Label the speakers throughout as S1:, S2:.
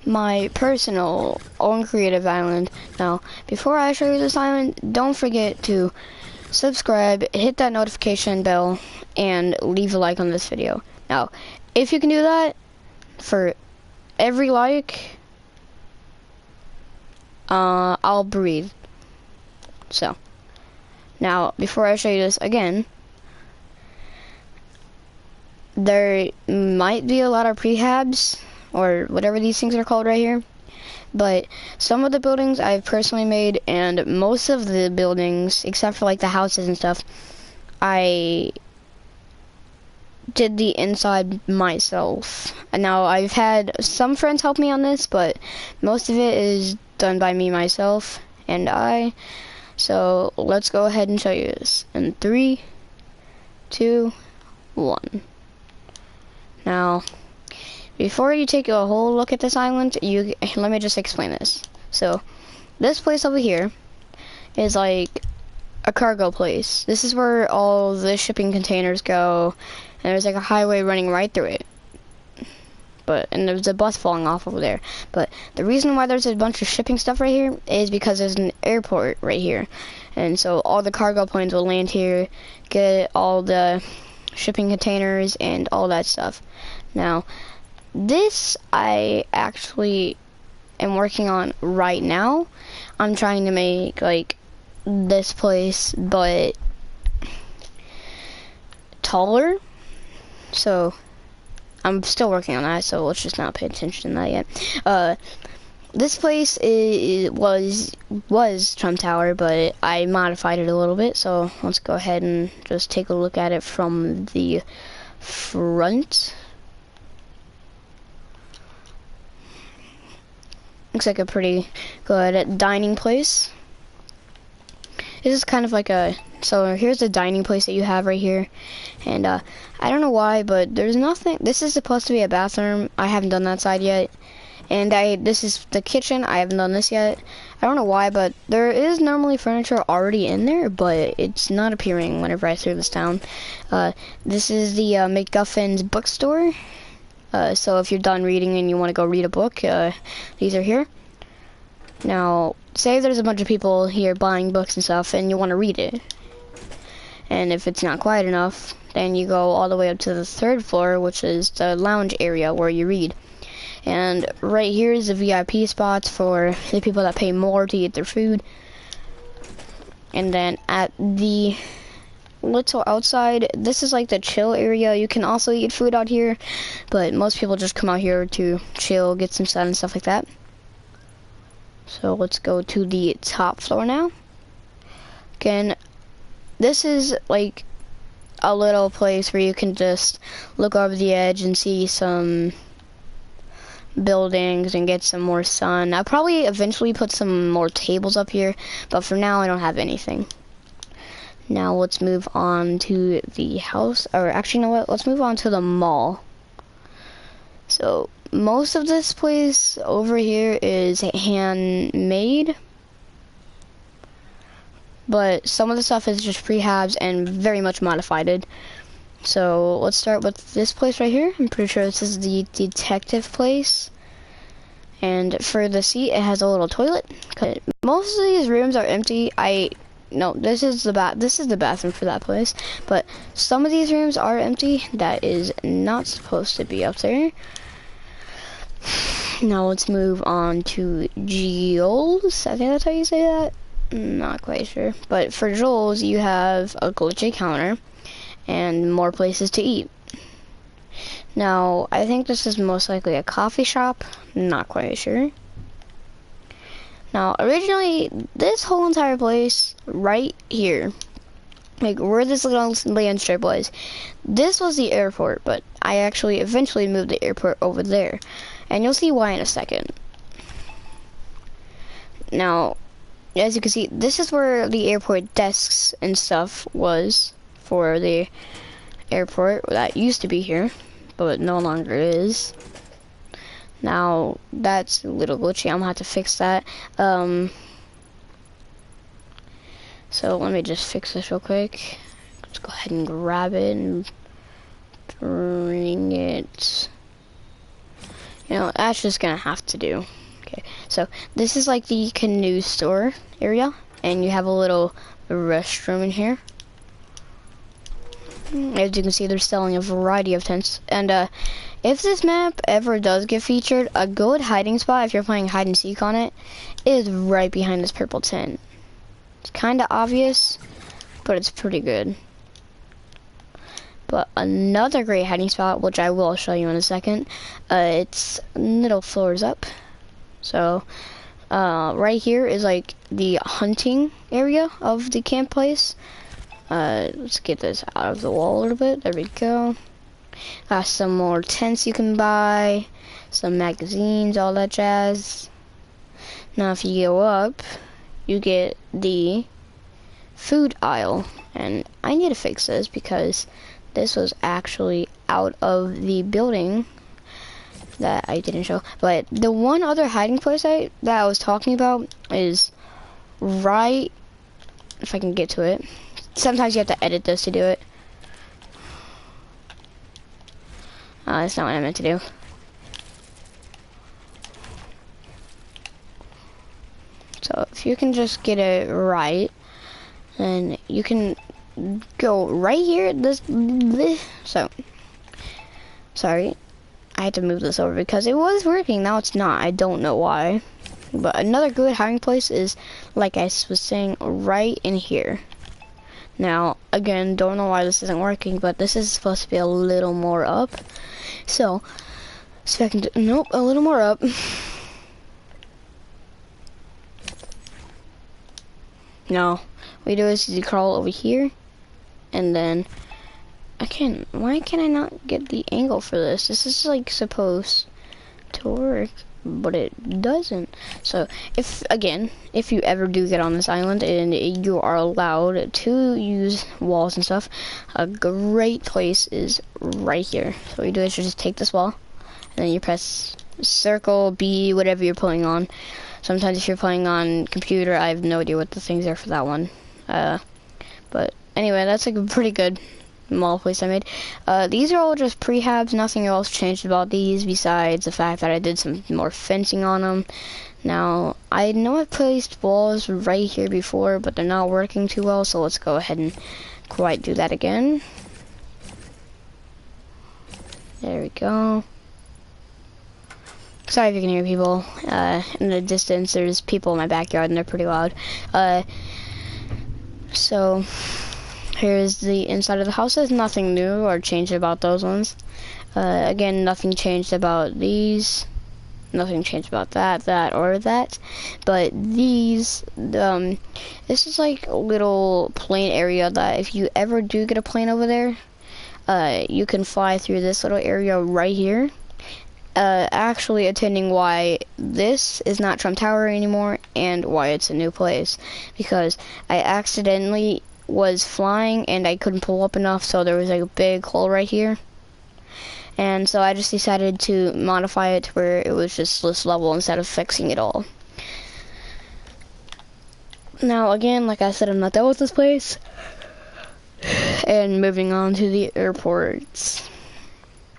S1: my personal own creative island. Now, before I show you this island, don't forget to subscribe, hit that notification bell, and leave a like on this video. Now, if you can do that, for every like, I'll breathe. So, now, before I show you this again, there might be a lot of prehabs, or whatever these things are called right here, but some of the buildings I've personally made, and most of the buildings, except for like the houses and stuff, I did the inside myself. And now I've had some friends help me on this, but most of it is done by me myself and I. So let's go ahead and show you this in 3, 2, 1. Now, before you take a whole look at this island, let me just explain this. So, this place over here is like a cargo place. This is where all the shipping containers go, and there's like a highway running right through it. And there's a bus falling off over there. But the reason why there's a bunch of shipping stuff right here is because there's an airport right here. And so all the cargo planes will land here, get all the shipping containers and all that stuff. Now, this I actually am working on right now. I'm trying to make like this place, but taller. So I'm still working on that, so let's just not pay attention to that yet. This place was Trump Tower, but I modified it a little bit, so let's go ahead and just take a look at it from the front. Looks like a pretty good dining place. This is kind of like so here's the dining place that you have right here. And I don't know why, but there's nothing. This is supposed to be a bathroom. I haven't done that side yet. And this is the kitchen. I haven't done this yet. I don't know why, but there is normally furniture already in there, but it's not appearing whenever I throw this down. This is the McGuffin's bookstore. So if you're done reading and you want to go read a book, these are here. Now, say there's a bunch of people here buying books and stuff, and you want to read it. And if it's not quiet enough, then you go all the way up to the 3rd floor, which is the lounge area where you read. And right here is the VIP spots for the people that pay more to get their food. And then at the little outside, this is like the chill area. You can also eat food out here, but most people just come out here to chill, get some sun and stuff like that. So let's go to the top floor now. Again, this is like a little place where you can just look over the edge and see some buildings and get some more sun. I'll probably eventually put some more tables up here, but for now I don't have anything. Now let's move on to the house, or actually, you know what? Let's move on to the mall. So most of this place over here is handmade, but some of the stuff is just prehabs and very much modified. So let's start with this place right here. I'm pretty sure this is the detective place. And for the seat, it has a little toilet. Most of these rooms are empty. No, this is the bathroom for that place. But some of these rooms are empty. That is not supposed to be up there. Now let's move on to Joel's. I think that's how you say that. Not quite sure. But for Joel's, you have a glitchy counter and more places to eat. Now, I think this is most likely a coffee shop. Not quite sure. Now, originally, this whole entire place right here, like where this little land strip was, this was the airport, but I actually eventually moved the airport over there. And you'll see why in a second. Now, as you can see, this is where the airport desks and stuff was for the airport that used to be here, but no longer is. Now, that's a little glitchy. I'm gonna have to fix that. So let me just fix this real quick. Let's go ahead and grab it and bring it. You know, that's just gonna have to do. Okay, so this is like the canoe store area, and you have a little restroom in here. As you can see, they're selling a variety of tents. And if this map ever does get featured, a good hiding spot, if you're playing hide and seek on it, is right behind this purple tent. It's kind of obvious, but it's pretty good. But another great hiding spot, which I will show you in a second, it's middle floors up. So right here is like the hunting area of the camp place. Let's get this out of the wall a little bit. There we go. Got some more tents you can buy, some magazines, all that jazz. Now if you go up, you get the food aisle. And I need to fix this because this was actually out of the building that I didn't show. But the one other hiding place that I was talking about is right, if I can get to it. Sometimes you have to edit this to do it. That's not what I meant to do. So if you can just get it right, then you can go right here. So, sorry. I had to move this over because it was working. Now it's not. I don't know why. But another good hiding place is, like I was saying, right in here. Now, again, don't know why this isn't working, but this is supposed to be a little more up. So if I can do, nope, a little more up. No, what you do is you crawl over here, and then why can I not get the angle for this? This is like supposed to work, but it doesn't. So if you ever do get on this island and you are allowed to use walls and stuff, a great place is right here. So what you do is you just take this wall and then you press circle, B, whatever you're playing on. Sometimes if you're playing on computer, I have no idea what the things are for that one. But anyway, that's like a pretty good mall place I made. These are all just prehabs. Nothing else changed about these besides the fact that I did some more fencing on them. Now, I know I placed walls right here before, but they're not working too well, so let's go ahead and quite do that again. There we go. Sorry if you can hear people. In the distance, there's people in my backyard and they're pretty loud. So here's the inside of the house. There's nothing new or changed about those ones. Again, nothing changed about these. Nothing changed about that, or that. But these, this is like a little plane area that if you ever do get a plane over there, you can fly through this little area right here. Actually attending why this is not Trump Tower anymore and why it's a new place. Because I accidentally was flying and I couldn't pull up enough, so there was like a big hole right here. And so I just decided to modify it to where it was just this level instead of fixing it all. Now again, like I said, I'm not done with this place. And moving on to the airports.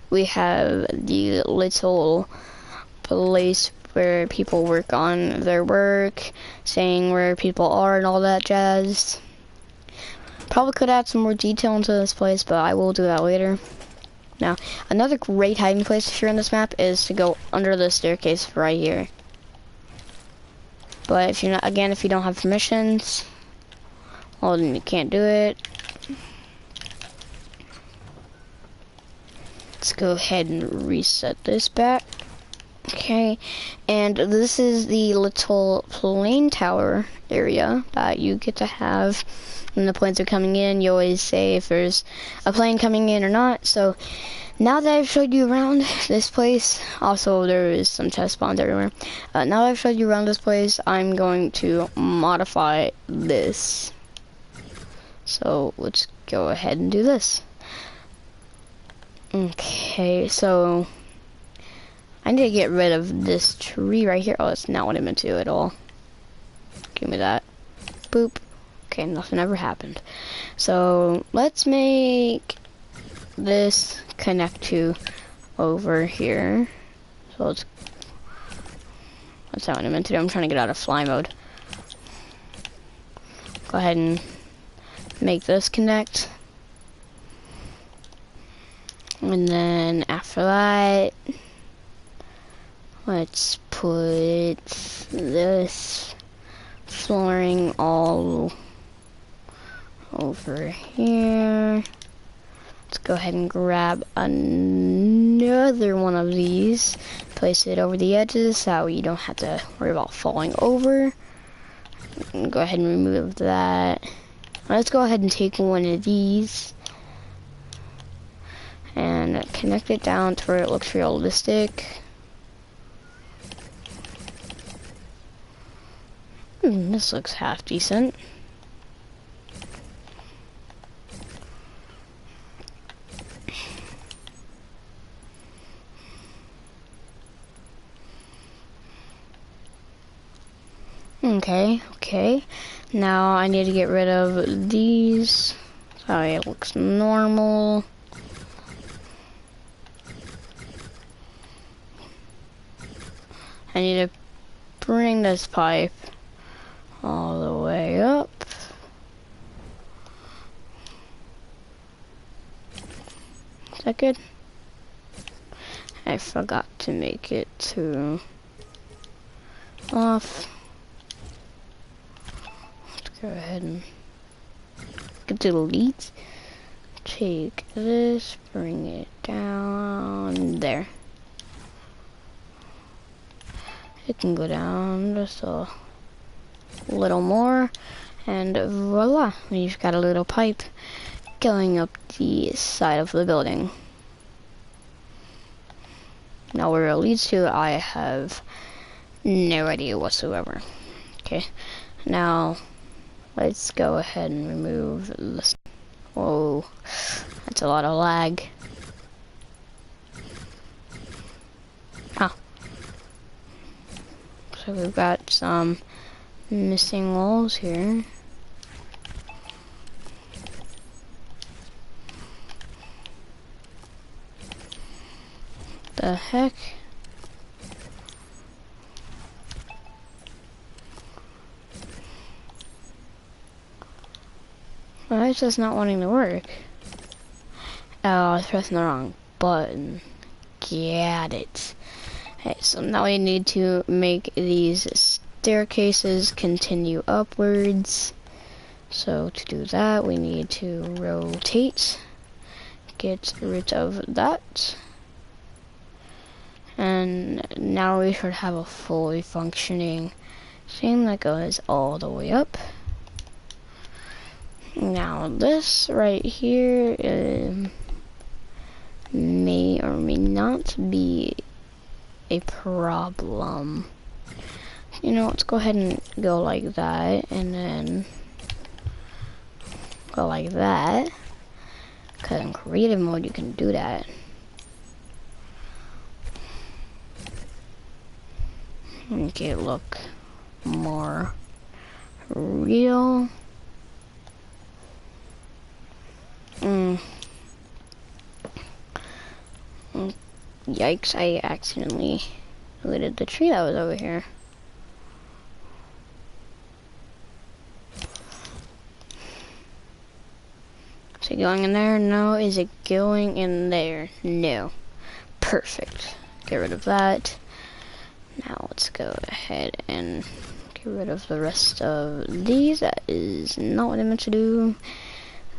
S1: We have the little place where people work on their work, saying where people are and all that jazz. Probably could add some more detail into this place, but I will do that later. Now, another great hiding place if you're in this map is to go under the staircase right here. But if you're not, again, if you don't have permissions, well then you can't do it. Let's go ahead and reset this back. Okay, and this is the little plane tower area that you get to have when the planes are coming in. You always say if there's a plane coming in or not. So now that I've showed you around this place, also there is some test spawns everywhere. Now that I've showed you around this place, I'm going to modify this. So let's go ahead and do this. Okay, so I need to get rid of this tree right here. Oh, that's not what I meant to do at all. Give me that. Boop. Okay, nothing ever happened. So let's make this connect to over here. So that's not what I meant to do. I'm trying to get out of fly mode. Go ahead and make this connect. And then after that, let's put this flooring all over here. Let's go ahead and grab another one of these, place it over the edges so that way you don't have to worry about falling over. And go ahead and remove that. Let's go ahead and take one of these and connect it down to where it looks realistic. This looks half decent. Okay. Now I need to get rid of these. So it looks normal. I need to bring this pipe all the way up. Is that good? I forgot to make it to off. Let's go ahead and delete. Take this, bring it down there. It can go down just a little more, and voila, we've got a little pipe going up the side of the building. Now where it leads to, I have no idea whatsoever. Okay, now let's go ahead and remove this. Whoa, that's a lot of lag. So we've got some missing walls here. The heck? Why is this not wanting to work? Oh, I was pressing the wrong button. Got it. Okay, so now we need to make these staircases continue upwards. So to do that, we need to rotate, get rid of that. And now we should have a fully functioning thing that goes all the way up. Now this right here may or may not be a problem. You know, let's go ahead and go like that, and then go like that. Because in creative mode you can do that. Make it look more real. Yikes, I accidentally deleted the tree that was over here. Is it going in there? No. Is it going in there? No. Perfect. Get rid of that. Now let's go ahead and get rid of the rest of these. That is not what I meant to do.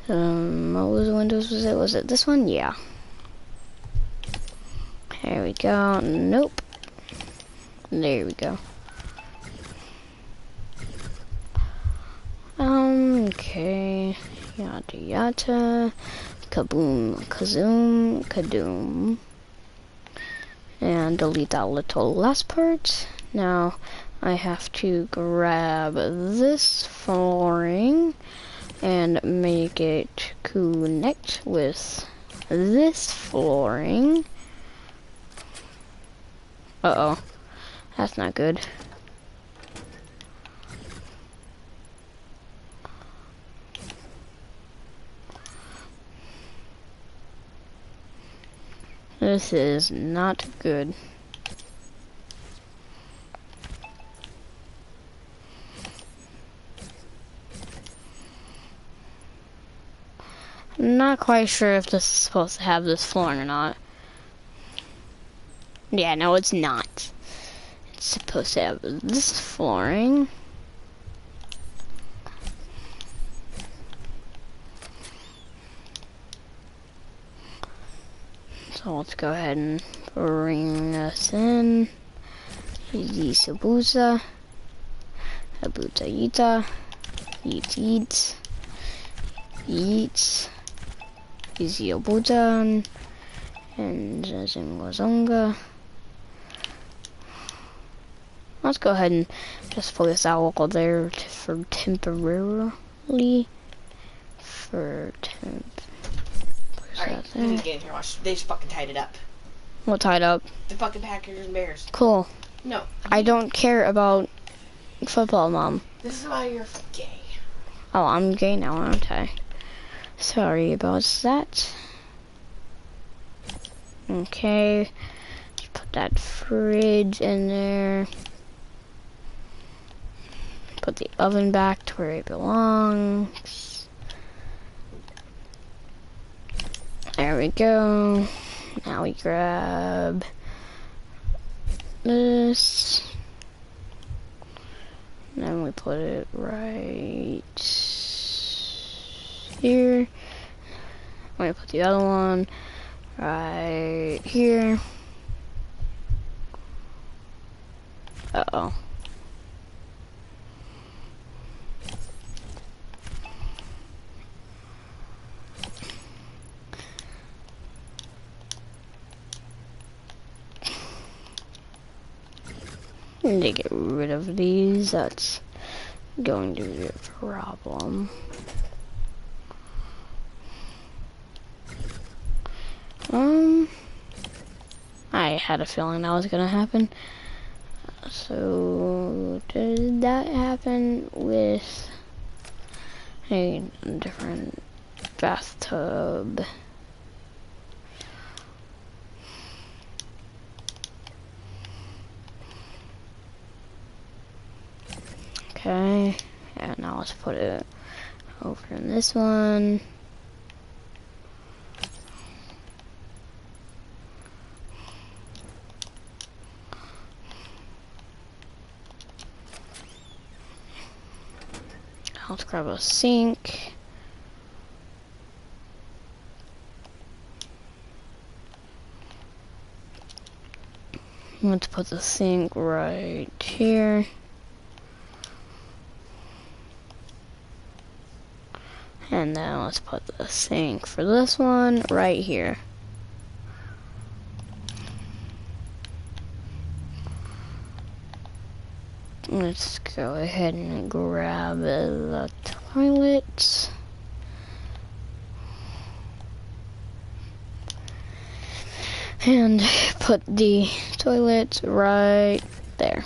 S1: What was the windows? Was it this one? Yeah. There we go. Nope. There we go. Okay. Yada yada. Kaboom. Kazoom. Kadoom. And delete that little last part. Now I have to grab this flooring and make it connect with this flooring. Uh-oh, that's not good. This is not good. not quite sure if this is supposed to have this flooring or not. Yeah, no, it's not. It's supposed to have this flooring. So let's go ahead and bring this in. Easy Sabusa. Abuta Yita. Yeet. Yeet. Easy Obutan. And Zingwazonga. Let's go ahead and just pull this out while there for temporarily. For temp.
S2: Alright, you need to get in here. Watch. They just fucking tied it up.
S1: What tied up?
S2: The fucking Packers and Bears.
S1: Cool.
S2: No.
S1: I don't care about football, Mom.
S2: This is why you're gay.
S1: Oh, I'm gay now, aren't I? Sorry about that. Okay. Just put that fridge in there. Put the oven back to where it belongs. There we go. Now we grab this. And then we put it right here. I'm gonna put the other one right here. Uh-oh. Need to get rid of these. That's going to be a problem. I had a feeling that was gonna happen. So did that happen with a different bathtub? Okay, and now let's put it over in this one. Let's grab a sink. Let's put the sink right here. And then let's put the sink for this one right here. Let's go ahead and grab the toilet. And put the toilet right there.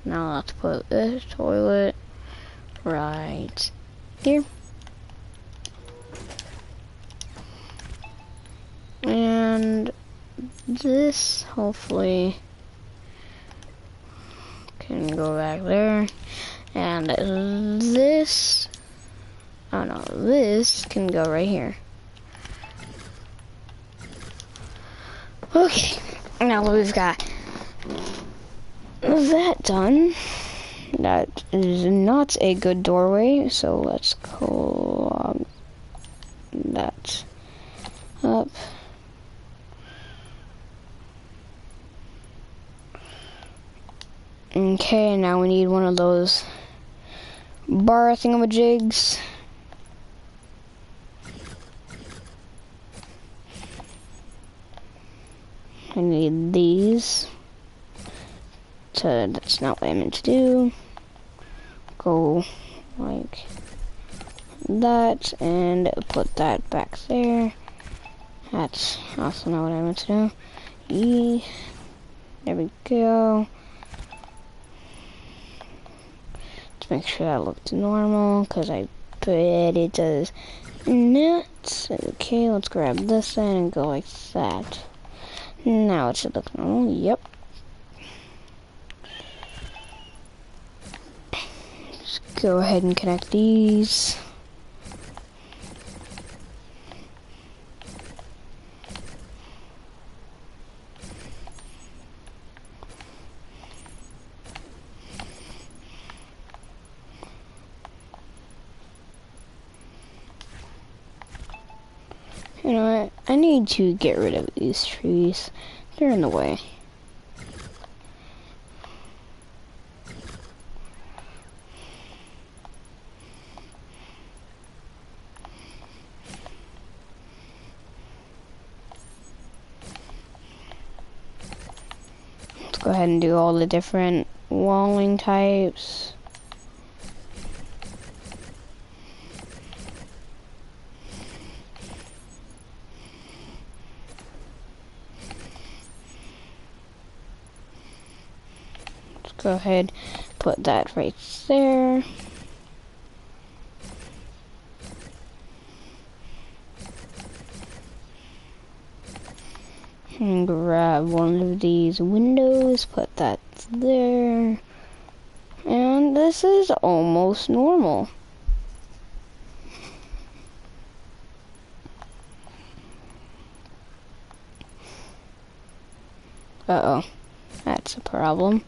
S1: Now let's put this toilet right here. And this hopefully can go back there. And this, oh no, this can go right here. Okay, now we've got that done. That is not a good doorway, so let's clog that up. Okay, now we need one of those bar thingamajigs. I need these. That's not what I meant to do. Go like that and put that back there. That's also not what I meant to do. There we go. Let's make sure that looks normal, because I bet it does not. Okay, let's grab this in and go like that. Now it should look normal. Yep. Just go ahead and connect these. I need to get rid of these trees. They're in the way. Let's go ahead and do all the different walling types. Go ahead, put that right there. And grab one of these windows, put that there. And this is almost normal. Uh-oh, that's a problem.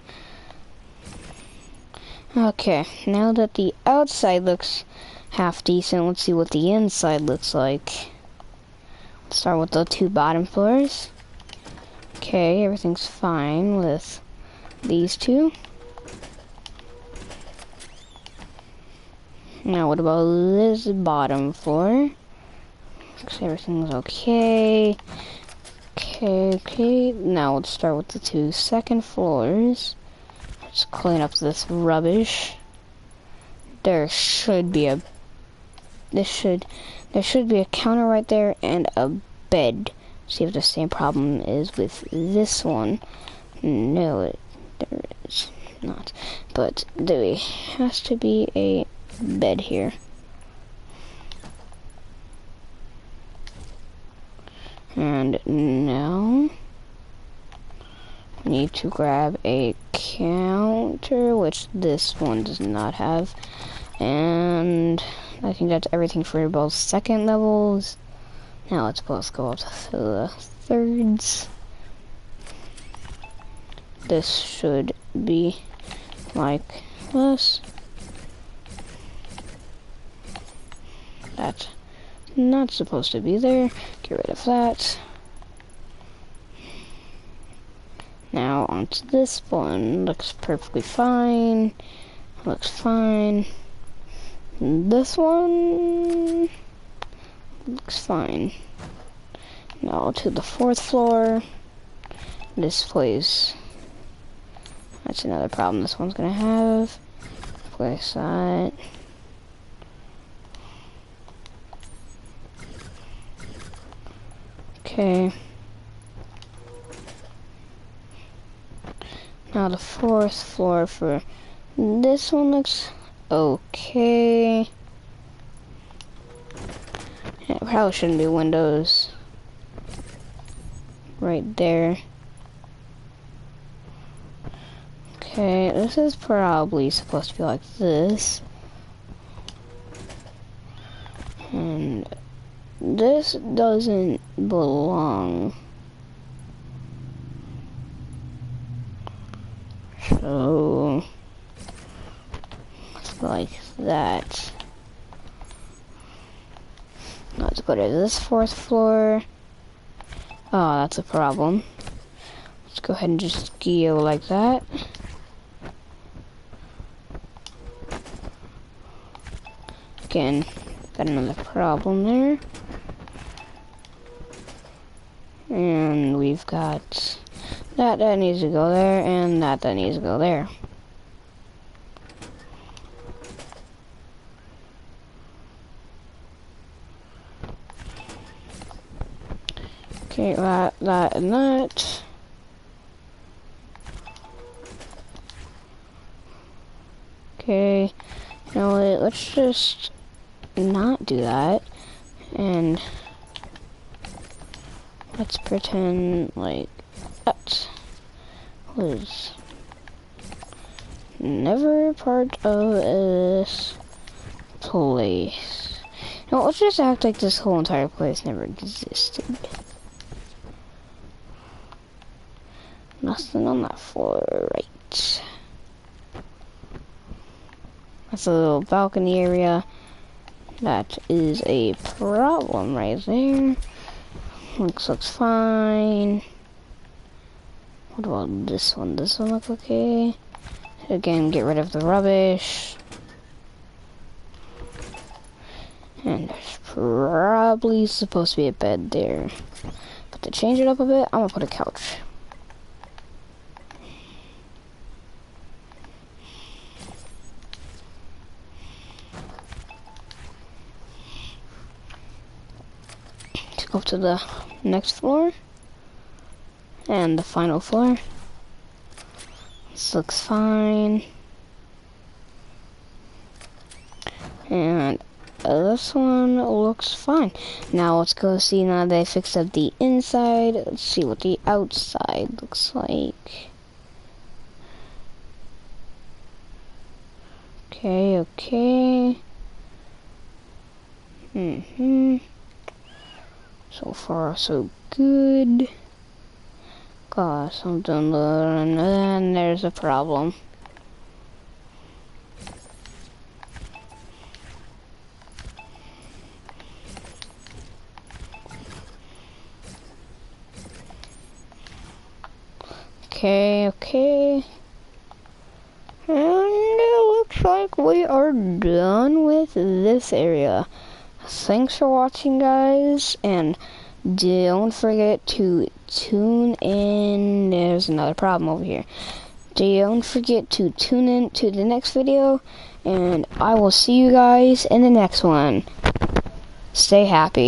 S1: Okay, now that the outside looks half decent, let's see what the inside looks like. Let's start with the 2 bottom floors. Okay, everything's fine with these 2. Now what about this bottom floor? Looks everything's okay. Okay, now let's start with the 2 second floors. Let's clean up this rubbish. There should be a counter right there and a bed. See if the same problem is with this one. No, there is not. But there has to be a bed here. And now we need to grab a counter, which this one does not have. And I think that's everything for both second levels. Now let's both go up to the thirds. This should be like this. That's not supposed to be there. Get rid of that. Now onto this one. Looks perfectly fine. Looks fine. This one looks fine. Now to the 4th floor. This place. That's another problem this one's gonna have. Place that. Okay. Now the 4th floor for this one looks okay. Yeah, probably shouldn't be windows right there. Okay, this is probably supposed to be like this. And this doesn't belong. So, let's go like that. Let's go to this 4th floor. Oh, that's a problem. Let's go ahead and just go like that. Again, got another problem there. And we've got that needs to go there, and that needs to go there. Okay, that, and that. Okay, now let's just not do that, and let's pretend like that was never part of this place. Now let's just act like this whole entire place never existed. Nothing on that floor, right? That's a little balcony area. That is a problem right there. Looks fine. What about this one? This one look okay. Again, get rid of the rubbish. And there's probably supposed to be a bed there. But to change it up a bit, I'm gonna put a couch. Let's go to the next floor. And the final floor. This looks fine. And this one looks fine. Now let's go see, now they fixed up the inside. Let's see what the outside looks like. Okay. So far, so good. Got something, and then there's a problem. Okay. And it looks like we are done with this area. Thanks for watching, guys, and don't forget to tune in. There's another problem over here. Don't forget to tune in to the next video, and I will see you guys in the next one. Stay happy.